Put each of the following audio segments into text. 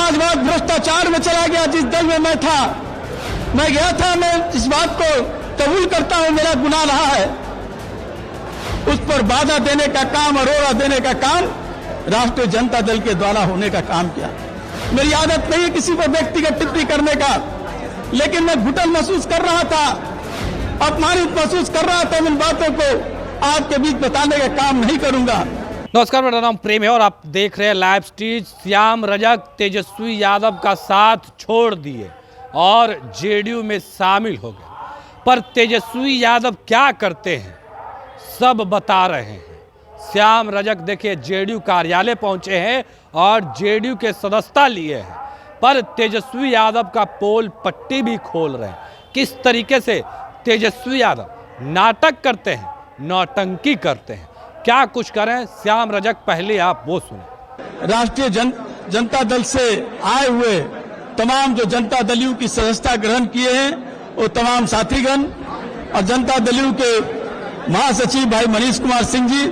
समाजवाद भ्रष्टाचार में चला गया। जिस दल में मैं था, मैं गया था, मैं इस बात को कबूल करता हूं, मेरा गुनाह रहा है। उस पर बाधा देने का काम, अरोड़ा देने का काम राष्ट्रीय जनता दल के द्वारा होने का काम किया। मेरी आदत नहीं है किसी पर व्यक्तिगत टिप्पणी करने का, लेकिन मैं घुटन महसूस कर रहा था, अपमानित महसूस कर रहा था। इन बातों को आपके बीच बताने का काम नहीं करूंगा। नमस्कार, मेरा नाम प्रेम है और आप देख रहे हैं लाइव स्ट्रीट। श्याम रजक तेजस्वी यादव का साथ छोड़ दिए और जेडीयू में शामिल हो गए, पर तेजस्वी यादव क्या करते हैं सब बता रहे हैं। श्याम रजक देखिए जेडीयू कार्यालय पहुंचे हैं और जेडीयू के सदस्यता लिए हैं, पर तेजस्वी यादव का पोल पट्टी भी खोल रहे हैं। किस तरीके से तेजस्वी यादव नाटक करते हैं, नौटंकी करते हैं, क्या कुछ करें, श्याम रजक पहले आप वो सुने। राष्ट्रीय जनता दल से आए हुए तमाम जो जनता दलियों की सदस्यता ग्रहण किए हैं, वो तमाम साथीगण और जनता दलियों के महासचिव भाई मनीष कुमार सिंह जी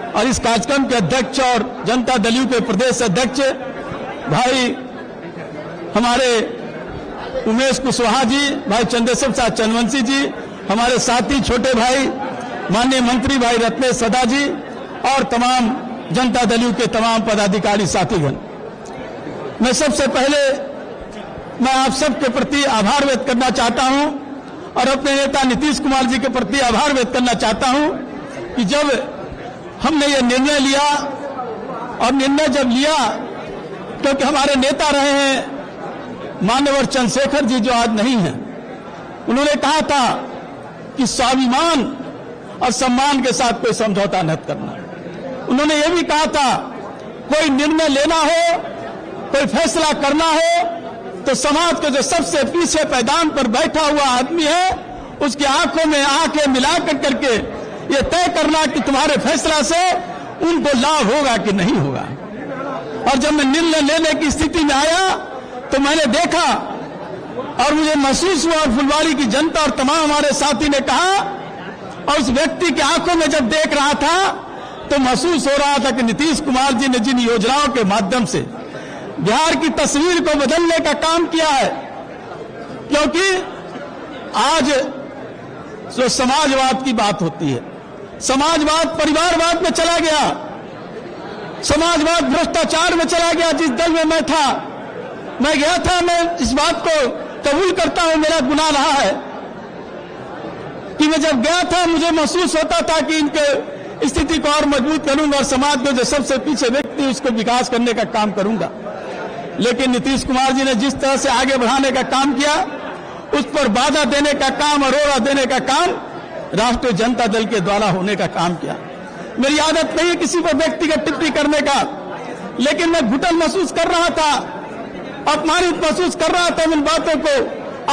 और इस कार्यक्रम के अध्यक्ष और जनता दलियों के प्रदेश अध्यक्ष भाई हमारे उमेश कुशवाहा जी, भाई चंद्रशेखर प्रसाद चंद्रवंशी जी, हमारे साथी छोटे भाई माननीय मंत्री भाई रत्नेश सदा जी और तमाम जनता दलियों के तमाम पदाधिकारी साथीगण, मैं सबसे पहले मैं आप सबके प्रति आभार व्यक्त करना चाहता हूं और अपने नेता नीतीश कुमार जी के प्रति आभार व्यक्त करना चाहता हूं कि जब हमने ये निर्णय लिया, और निर्णय जब लिया क्योंकि हमारे नेता रहे हैं मान्यवर चंद्रशेखर जी जो आज नहीं हैं, उन्होंने कहा था कि स्वाभिमान और सम्मान के साथ कोई समझौता न करना। उन्होंने ये भी कहा था कोई निर्णय लेना हो, कोई फैसला करना हो तो समाज के जो सबसे पीछे पैदान पर बैठा हुआ आदमी है उसकी आंखों में आंखें मिलाकर करके ये तय करना कि तुम्हारे फैसला से उनको लाभ होगा कि नहीं होगा। और जब मैं निर्णय लेने की स्थिति में आया तो मैंने देखा और मुझे महसूस हुआ, और फुलवाड़ी की जनता और तमाम हमारे साथी ने कहा, और उस व्यक्ति की आंखों में जब देख रहा था तो महसूस हो रहा था कि नीतीश कुमार जी ने जिन योजनाओं के माध्यम से बिहार की तस्वीर को बदलने का काम किया है, क्योंकि आज जो समाजवाद की बात होती है, समाजवाद परिवारवाद में चला गया, समाजवाद भ्रष्टाचार में चला गया। जिस दल में मैं था, मैं गया था, मैं इस बात को कबूल करता हूं, मेरा गुनाह रहा है कि मैं जब गया था मुझे महसूस होता था कि इनके स्थिति को और मजबूत करूंगा और समाज के जो सबसे पीछे व्यक्ति उसको विकास करने का काम करूंगा। लेकिन नीतीश कुमार जी ने जिस तरह से आगे बढ़ाने का काम किया, उस पर बाधा देने का काम, अरोड़ा देने का काम राष्ट्रीय जनता दल के द्वारा होने का काम किया। मेरी आदत नहीं है किसी पर व्यक्तिगत टिप्पणी करने का, लेकिन मैं घुटन महसूस कर रहा था, अपमानित महसूस कर रहा था। इन बातों को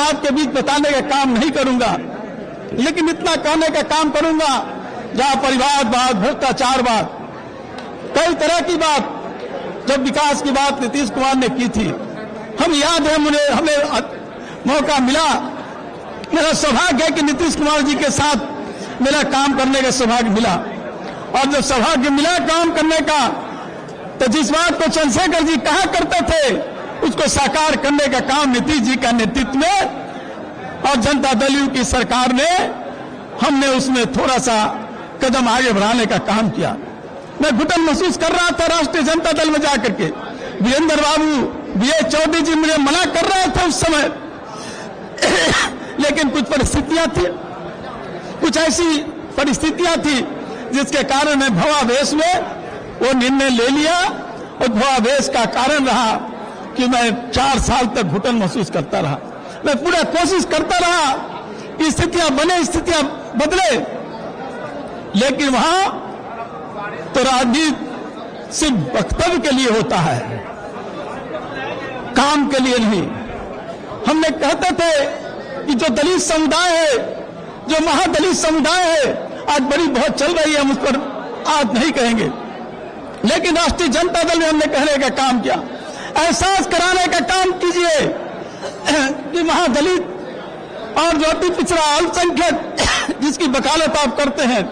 आपके बीच बताने का काम नहीं करूंगा, लेकिन इतना कहने का काम करूंगा जहां परिवारवाद, भ्रष्टाचारवाद, कई तरह की बात, जब विकास की बात नीतीश कुमार ने की थी, हम याद है, हमें मौका मिला, मेरा सौभाग्य है कि नीतीश कुमार जी के साथ मेरा काम करने का सौभाग्य मिला। और जब सौभाग्य मिला काम करने का, तो जिस बात को चंद्रशेखर जी कहा करते थे उसको साकार करने का काम नीतीश जी का नेतृत्व में और जनता दलियों की सरकार ने, हमने उसमें थोड़ा सा कदम आगे बढ़ाने का काम किया। मैं घुटन महसूस कर रहा था राष्ट्रीय जनता दल में जाकर के। वीरेंद्र बाबू, बीए चौधरी जी मुझे मना कर रहे थे उस समय लेकिन कुछ परिस्थितियां थी, कुछ ऐसी परिस्थितियां थी जिसके कारण मैं भवावेश में वो निर्णय ले लिया, और भवावेश का कारण रहा कि मैं 4 साल तक घुटन महसूस करता रहा। मैं पूरा कोशिश करता रहा कि स्थितियां बने, स्थितियां बदले, लेकिन वहां तो राजनीति सिर्फ वक्तव्य के लिए होता है, काम के लिए नहीं। हमने कहते थे कि जो दलित समुदाय है, जो महादलित समुदाय है, आज बड़ी बहुत चल रही है, हम उस पर आज नहीं कहेंगे, लेकिन राष्ट्रीय जनता दल में हमने कहने का काम किया, एहसास कराने का काम कीजिए कि महादलित और जो अति पिछड़ा अल्पसंख्यक जिसकी वकालत आप करते हैं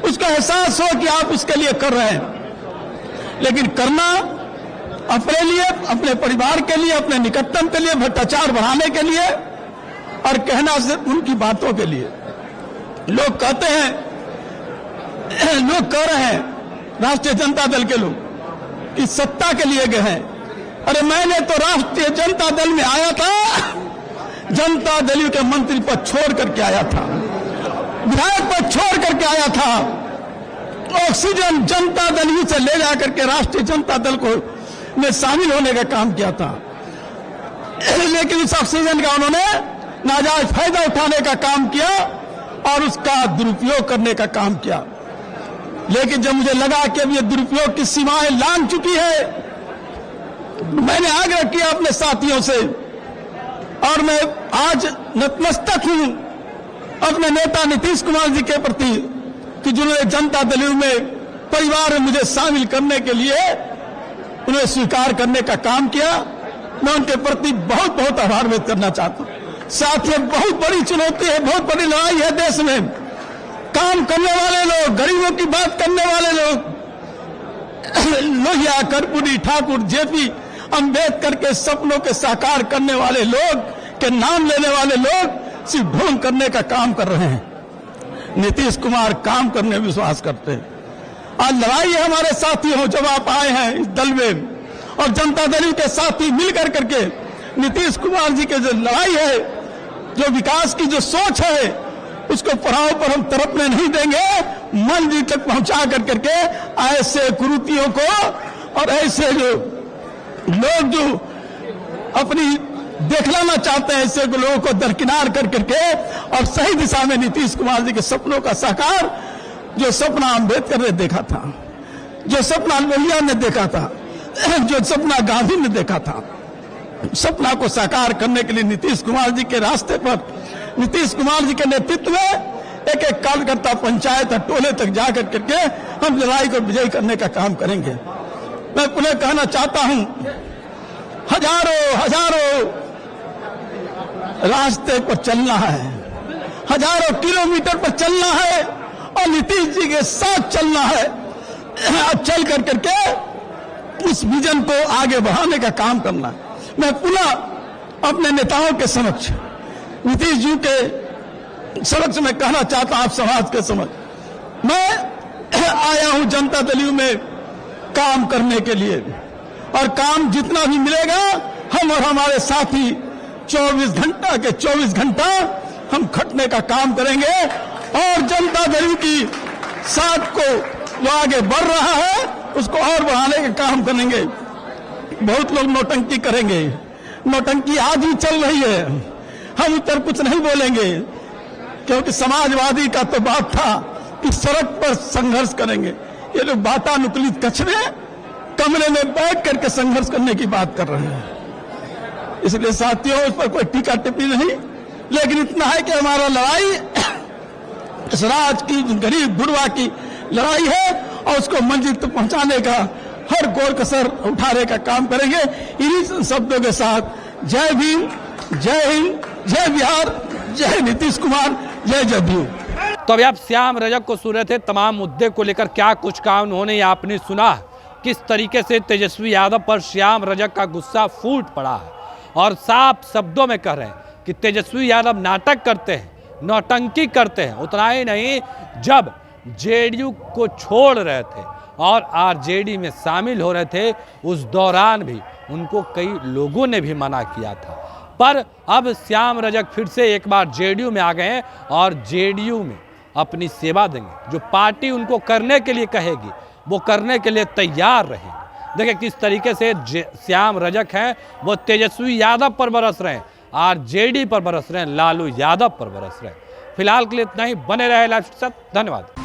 उसका एहसास हो कि आप उसके लिए कर रहे हैं। लेकिन करना अपने लिए, अपने परिवार के लिए, अपने निकटतम के लिए, भ्रष्टाचार बढ़ाने के लिए और कहना सिर्फ उनकी बातों के लिए। लोग कहते हैं, लोग कह रहे हैं राष्ट्रीय जनता दल के लोग कि सत्ता के लिए गए हैं। अरे मैंने तो राष्ट्रीय जनता दल में आया था, जनता दल के मंत्री पद छोड़ करके आया था, विधायक पद छोड़ करके आया था, ऑक्सीजन जनता दल से ले जाकर के राष्ट्रीय जनता दल को में शामिल होने का काम किया था। लेकिन इस ऑक्सीजन का उन्होंने नाजायज फायदा उठाने का काम किया और उसका दुरुपयोग करने का काम किया। लेकिन जब मुझे लगा कि अब ये दुरुपयोग की सीमाएं लांघ चुकी है, मैंने आग्रह किया अपने साथियों से और मैं आज नतमस्तक हूं अपने नेता नीतीश कुमार जी के प्रति कि जिन्होंने जनता दल में परिवार में मुझे शामिल करने के लिए उन्हें स्वीकार करने का काम किया। मैं उनके प्रति बहुत बहुत आभार व्यक्त करना चाहता हूं। साथियों, बहुत बड़ी चुनौती है, बहुत बड़ी लड़ाई है देश में। काम करने वाले लोग, गरीबों की बात करने वाले लोग, लोहिया, कर्पूरी, ठाकुर, जेपी अंबेडकर के सपनों के साकार करने वाले लोग के नाम लेने वाले लोग सिर्फ ढोंग करने का काम कर रहे हैं। नीतीश कुमार काम करने में विश्वास करते हैं। आज लड़ाई है हमारे साथियों, जब आप आए हैं इस दल में और जनता दल के साथी मिलकर करके नीतीश कुमार जी के जो लड़ाई है, जो विकास की जो सोच है, उसको पड़ाव पर हम तरपने नहीं देंगे। मंजिल तक पहुंचा कर करके ऐसे कुरीतियों को और ऐसे जो लोग जो अपनी देखलाना चाहते हैं, ऐसे लोगों को दरकिनार कर करके और सही दिशा में नीतीश कुमार जी के सपनों का साकार, जो सपना अंबेडकर ने देखा था, जो सपना लोहिया ने देखा था, जो सपना गांधी ने देखा था, सपना को साकार करने के लिए नीतीश कुमार जी के रास्ते पर, नीतीश कुमार जी के नेतृत्व में एक एक कार्यकर्ता पंचायत और टोले तक जाकर करके हम लड़ाई को विजयी करने का काम करेंगे। मैं पुनः कहना चाहता हूं, हजारों रास्ते पर चलना है, हजारों किलोमीटर पर चलना है और नीतीश जी के साथ चलना है। अब चल कर करके उस विजन को आगे बढ़ाने का काम करना है। मैं पुनः अपने नेताओं के समक्ष, नीतीश जी के समक्ष मैं कहना चाहता हूं, आप समाज के समक्ष, मैं आया हूं जनता दल में काम करने के लिए और काम जितना भी मिलेगा हम और हमारे साथी 24 घंटा हम खटने का काम करेंगे और जनता दल की साथ को जो आगे बढ़ रहा है उसको और बढ़ाने का काम करेंगे। बहुत लोग नौटंकी करेंगे, नौटंकी आज ही चल रही है, हम इतर कुछ नहीं बोलेंगे क्योंकि समाजवादी का तो बात था कि सड़क पर संघर्ष करेंगे। ये लोग वातानुकूलित कक्ष में कमरे में बैठ करके संघर्ष करने की बात कर रहे हैं। इसलिए साथियों, उस पर कोई टीका टिप्पणी नहीं, लेकिन इतना है कि हमारा लड़ाई इस राज्य की गरीब गुरबा की लड़ाई है और उसको मंजिल तक पहुंचाने का हर गोर कसर उठाने का काम करेंगे। इन्हीं शब्दों के साथ जय भीम, जय हिंद, जय बिहार, जय नीतीश कुमार, जय जदयू। तो अभी आप श्याम रजक को सुन रहे थे। तमाम मुद्दे को लेकर क्या कुछ कहा उन्होंने, आपने सुना किस तरीके से तेजस्वी यादव पर श्याम रजक का गुस्सा फूट पड़ा है और साफ शब्दों में कह रहे हैं कि तेजस्वी यादव नाटक करते हैं, नौटंकी करते हैं। उतना ही नहीं, जब जेडीयू को छोड़ रहे थे और आरजेडी में शामिल हो रहे थे, उस दौरान भी उनको कई लोगों ने भी मना किया था। पर अब श्याम रजक फिर से एक बार जेडीयू में आ गए हैं और जेडीयू में अपनी सेवा देंगे। जो पार्टी उनको करने के लिए कहेगी वो करने के लिए तैयार रहेंगे। देखिए किस तरीके से श्याम रजक हैं, वो तेजस्वी यादव पर बरस रहे हैं, आरजेडी पर बरस रहे हैं, लालू यादव पर बरस रहे हैं। फिलहाल के लिए इतना ही। बने रहे लाइव के साथ। धन्यवाद।